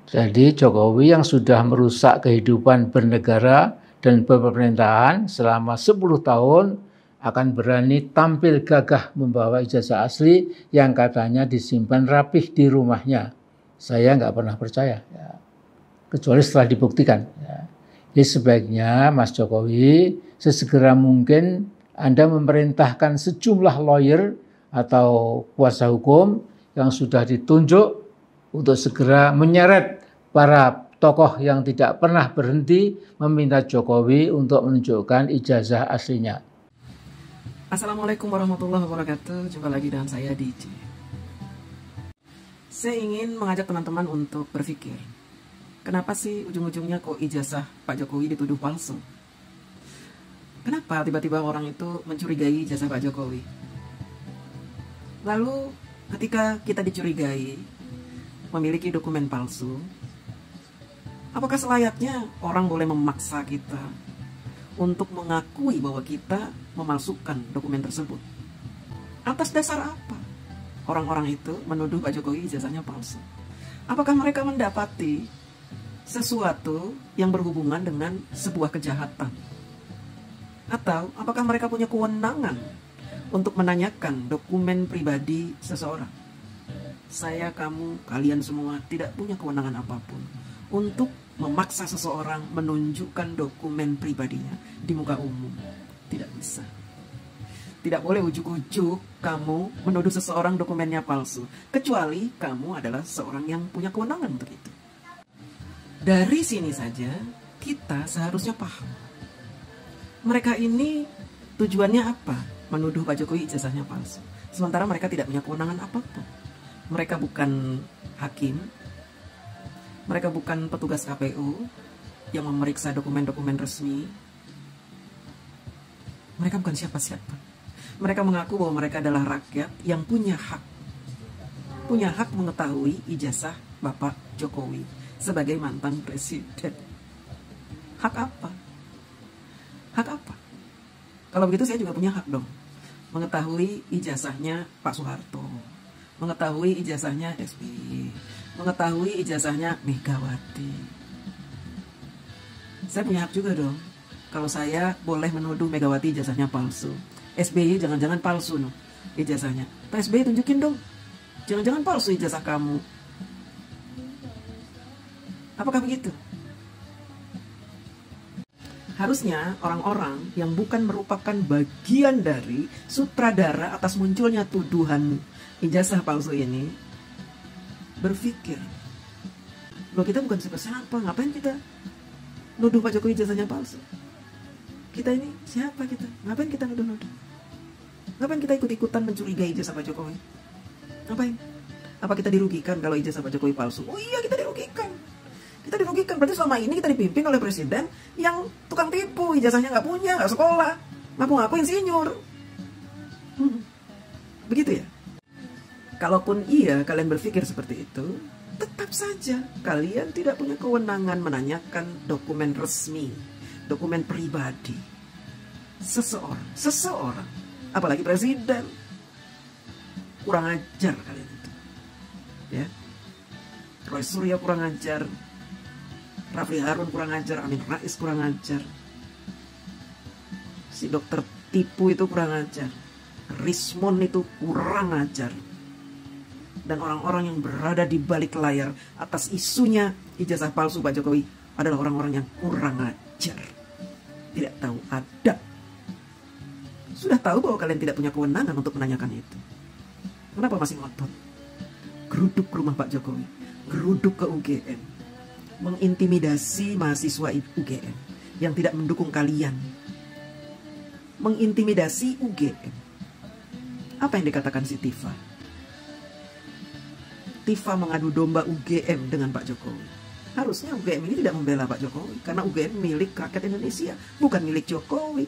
Jadi Jokowi yang sudah merusak kehidupan bernegara dan pemerintahan selama 10 tahun akan berani tampil gagah membawa ijazah asli yang katanya disimpan rapih di rumahnya. Saya nggak pernah percaya, ya. Kecuali setelah dibuktikan. Ya. Jadi sebaiknya Mas Jokowi sesegera mungkin Anda memerintahkan sejumlah lawyer atau kuasa hukum yang sudah ditunjuk untuk segera menyeret para tokoh yang tidak pernah berhenti meminta Jokowi untuk menunjukkan ijazah aslinya. Assalamualaikum warahmatullahi wabarakatuh. Jumpa lagi dengan saya DJ. Saya ingin mengajak teman-teman untuk berpikir, kenapa sih ujung-ujungnya kok ijazah Pak Jokowi dituduh palsu? Kenapa tiba-tiba orang itu mencurigai ijazah Pak Jokowi? Lalu ketika kita dicurigai memiliki dokumen palsu, apakah selayaknya orang boleh memaksa kita untuk mengakui bahwa kita memalsukan dokumen tersebut? Atas dasar apa orang-orang itu menuduh Pak Jokowi ijazahnya palsu? Apakah mereka mendapati sesuatu yang berhubungan dengan sebuah kejahatan? Atau apakah mereka punya kewenangan untuk menanyakan dokumen pribadi seseorang? Saya, kamu, kalian semua tidak punya kewenangan apapun untuk memaksa seseorang menunjukkan dokumen pribadinya di muka umum. Tidak bisa. Tidak boleh ujuk-ujuk kamu menuduh seseorang dokumennya palsu, kecuali kamu adalah seorang yang punya kewenangan untuk itu. Dari sini saja kita seharusnya paham. Mereka ini tujuannya apa? Menuduh Pak Jokowi ijazahnya palsu. Sementara mereka tidak punya kewenangan apapun. Mereka bukan hakim, mereka bukan petugas KPU yang memeriksa dokumen-dokumen resmi. Mereka bukan siapa-siapa. Mereka mengaku bahwa mereka adalah rakyat yang punya hak mengetahui ijazah Bapak Jokowi sebagai mantan presiden. Hak apa? Hak apa? Kalau begitu saya juga punya hak dong, mengetahui ijazahnya Pak Soeharto, mengetahui ijazahnya SBY, mengetahui ijazahnya Megawati. Saya punya hak juga dong, kalau saya boleh menuduh Megawati ijazahnya palsu. SBY jangan-jangan palsu no, ijazahnya. Pak SBY tunjukin dong, jangan-jangan palsu ijazah kamu. Apakah begitu? Harusnya orang-orang yang bukan merupakan bagian dari sutradara atas munculnya tuduhan ijazah palsu ini berpikir, loh kita bukan siapa-siapa, ngapain kita nuduh Pak Jokowi ijazahnya palsu? Kita ini siapa kita? Ngapain kita nuduh-nuduh? Ngapain kita ikut-ikutan mencurigai ijazah Pak Jokowi? Ngapain? Apa kita dirugikan kalau ijazah Pak Jokowi palsu? Oh iya, kita dirugikan. Kita dirugikan, berarti selama ini kita dipimpin oleh presiden yang tukang tipu, ijazahnya nggak punya, nggak sekolah, ngaku-ngaku insinyur. Begitu ya? Kalaupun iya kalian berpikir seperti itu, tetap saja kalian tidak punya kewenangan menanyakan dokumen resmi, dokumen pribadi seseorang, apalagi presiden. Kurang ajar kalian itu, ya. Roy Suryo kurang ajar, Rafli Harun kurang ajar, Amin Rais kurang ajar, si dokter tipu itu kurang ajar, Rismon itu kurang ajar, dan orang-orang yang berada di balik layar atas isunya ijazah palsu Pak Jokowi adalah orang-orang yang kurang ajar, tidak tahu adab. Sudah tahu bahwa kalian tidak punya kewenangan untuk menanyakan itu, kenapa masih ngotot geruduk ke rumah Pak Jokowi, geruduk ke UGM, mengintimidasi mahasiswa UGM yang tidak mendukung kalian, mengintimidasi UGM. Apa yang dikatakan si Tifa? Tifa mengadu domba UGM dengan Pak Jokowi. Harusnya UGM ini tidak membela Pak Jokowi, karena UGM milik rakyat Indonesia, bukan milik Jokowi.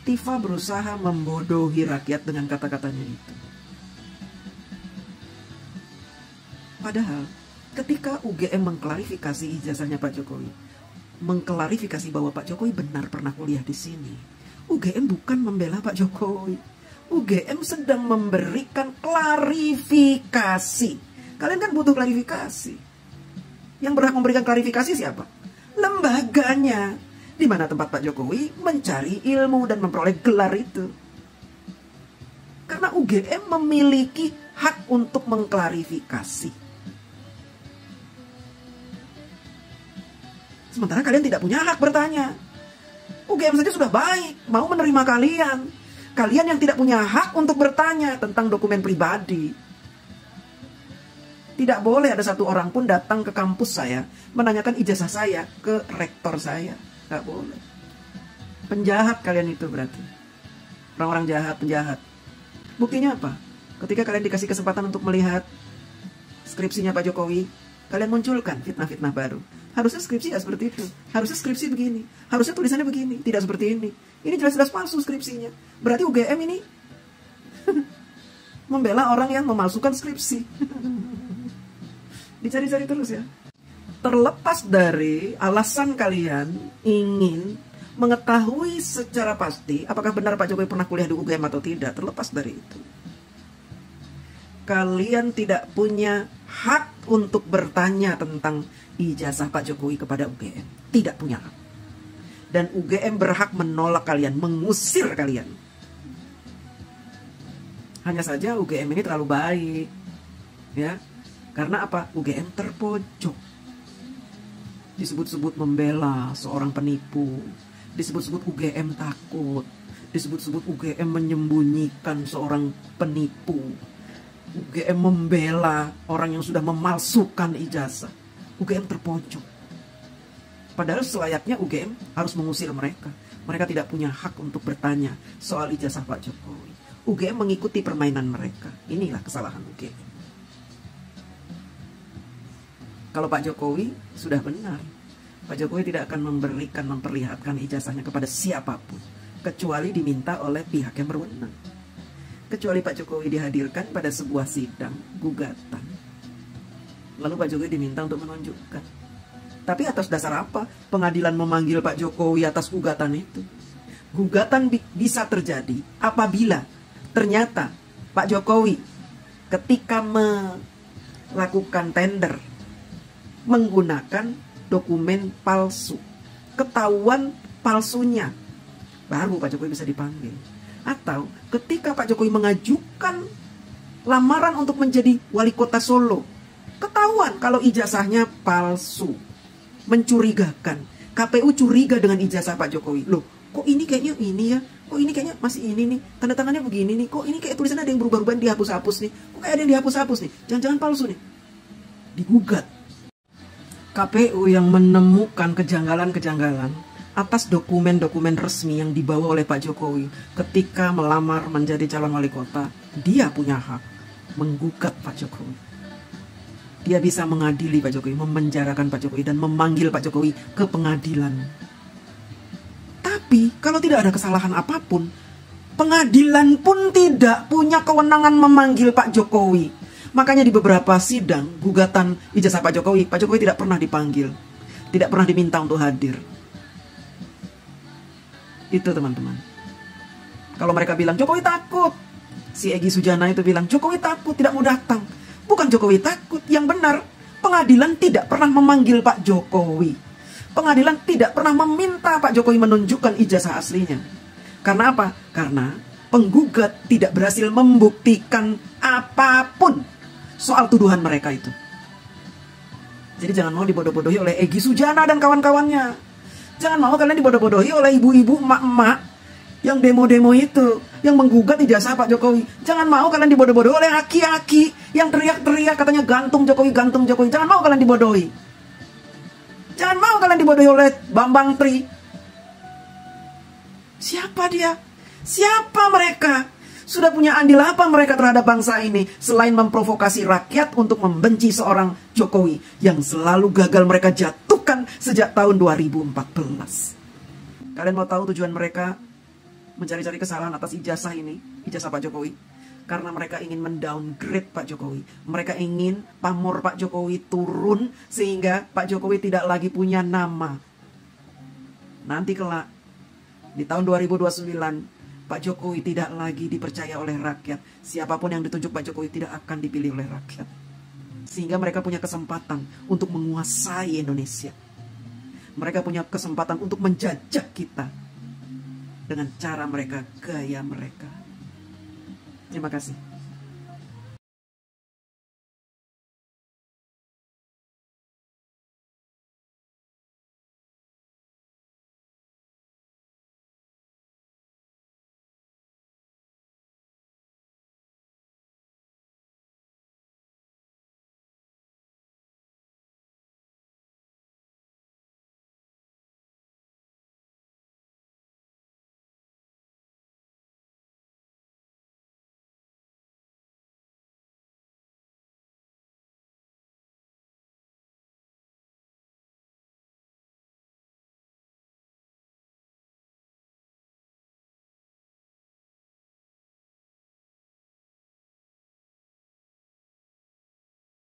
Tifa berusaha membodohi rakyat dengan kata-katanya itu. Padahal ketika UGM mengklarifikasi ijazahnya Pak Jokowi, mengklarifikasi bahwa Pak Jokowi benar pernah kuliah di sini, UGM bukan membela Pak Jokowi. UGM sedang memberikan klarifikasi. Kalian kan butuh klarifikasi. Yang berhak memberikan klarifikasi siapa? Lembaganya. Di mana tempat Pak Jokowi mencari ilmu dan memperoleh gelar itu. Karena UGM memiliki hak untuk mengklarifikasi. Sementara kalian tidak punya hak bertanya. UGM saja sudah baik, mau menerima kalian. Kalian yang tidak punya hak untuk bertanya tentang dokumen pribadi. Tidak boleh ada satu orang pun datang ke kampus saya menanyakan ijazah saya ke rektor saya. Tidak boleh. Penjahat kalian itu berarti. Orang-orang jahat, penjahat. Buktinya apa? Ketika kalian dikasih kesempatan untuk melihat skripsinya Pak Jokowi, kalian munculkan fitnah-fitnah baru. Harusnya skripsi tidak seperti itu. Harusnya skripsi begini. Harusnya tulisannya begini. Tidak seperti ini. Ini jelas-jelas palsu skripsinya. Berarti UGM ini membela orang yang memalsukan skripsi. Dicari-cari terus ya. Terlepas dari alasan kalian ingin mengetahui secara pasti apakah benar Pak Jokowi pernah kuliah di UGM atau tidak, terlepas dari itu, kalian tidak punya hak untuk bertanya tentang ijazah Pak Jokowi kepada UGM. Tidak punya hak. Dan UGM berhak menolak kalian, mengusir kalian. Hanya saja UGM ini terlalu baik, ya. Karena apa? UGM terpojok. Disebut-sebut membela seorang penipu. Disebut-sebut UGM takut. Disebut-sebut UGM menyembunyikan seorang penipu. UGM membela orang yang sudah memalsukan ijazah. UGM terpojok. Padahal selayaknya UGM harus mengusir mereka. Mereka tidak punya hak untuk bertanya soal ijazah Pak Jokowi. UGM mengikuti permainan mereka. Inilah kesalahan UGM. Kalau Pak Jokowi sudah benar, Pak Jokowi tidak akan memperlihatkan ijazahnya kepada siapapun, kecuali diminta oleh pihak yang berwenang. Kecuali Pak Jokowi dihadirkan pada sebuah sidang gugatan, lalu Pak Jokowi diminta untuk menunjukkan. Tapi atas dasar apa pengadilan memanggil Pak Jokowi atas gugatan itu? Gugatan bisa terjadi apabila ternyata Pak Jokowi ketika melakukan tender menggunakan dokumen palsu, ketahuan palsunya, baru Pak Jokowi bisa dipanggil. Atau ketika Pak Jokowi mengajukan lamaran untuk menjadi wali kota Solo, ketahuan kalau ijazahnya palsu, mencurigakan. KPU curiga dengan ijazah Pak Jokowi. Loh, kok ini kayaknya ini ya? Kok ini kayaknya masih ini nih? Tanda tangannya begini nih. Kok ini kayak tulisannya ada yang berubah-ubah, dihapus-hapus nih? Kok kayak ada yang dihapus-hapus nih? Jangan-jangan palsu nih? Digugat. KPU yang menemukan kejanggalan-kejanggalan atas dokumen-dokumen resmi yang dibawa oleh Pak Jokowi ketika melamar menjadi calon wali kota, dia punya hak menggugat Pak Jokowi. Dia bisa mengadili Pak Jokowi, memenjarakan Pak Jokowi, dan memanggil Pak Jokowi ke pengadilan. Tapi kalau tidak ada kesalahan apapun, pengadilan pun tidak punya kewenangan memanggil Pak Jokowi. Makanya di beberapa sidang gugatan ijazah Pak Jokowi tidak pernah dipanggil, tidak pernah diminta untuk hadir. Itu teman-teman. Kalau mereka bilang Jokowi takut, si Egy Sujana itu bilang Jokowi takut tidak mau datang. Bukan Jokowi takut, yang benar pengadilan tidak pernah memanggil Pak Jokowi. Pengadilan tidak pernah meminta Pak Jokowi menunjukkan ijazah aslinya. Karena apa? Karena penggugat tidak berhasil membuktikan apapun soal tuduhan mereka itu. Jadi jangan mau dibodoh-bodohi oleh Egy Sujana dan kawan-kawannya. Jangan mau kalian dibodoh-bodohi oleh ibu-ibu, emak-emak yang demo-demo itu, yang menggugat ijazah Pak Jokowi. Jangan mau kalian dibodoh-bodohi oleh aki-aki yang teriak-teriak katanya gantung Jokowi, gantung Jokowi. Jangan mau kalian dibodohi. Jangan mau kalian dibodohi oleh Bambang Tri. Siapa dia? Siapa mereka? Sudah punya andil apa mereka terhadap bangsa ini selain memprovokasi rakyat untuk membenci seorang Jokowi yang selalu gagal mereka jatuhkan sejak tahun 2014. Kalian mau tahu tujuan mereka mencari-cari kesalahan atas ijazah ini, ijazah Pak Jokowi? Karena mereka ingin mendowngrade Pak Jokowi. Mereka ingin pamor Pak Jokowi turun sehingga Pak Jokowi tidak lagi punya nama. Nanti kelak di tahun 2029 Pak Jokowi tidak lagi dipercaya oleh rakyat. Siapapun yang ditunjuk Pak Jokowi tidak akan dipilih oleh rakyat. Sehingga mereka punya kesempatan untuk menguasai Indonesia. Mereka punya kesempatan untuk menjajah kita dengan cara mereka, gaya mereka. Terima kasih.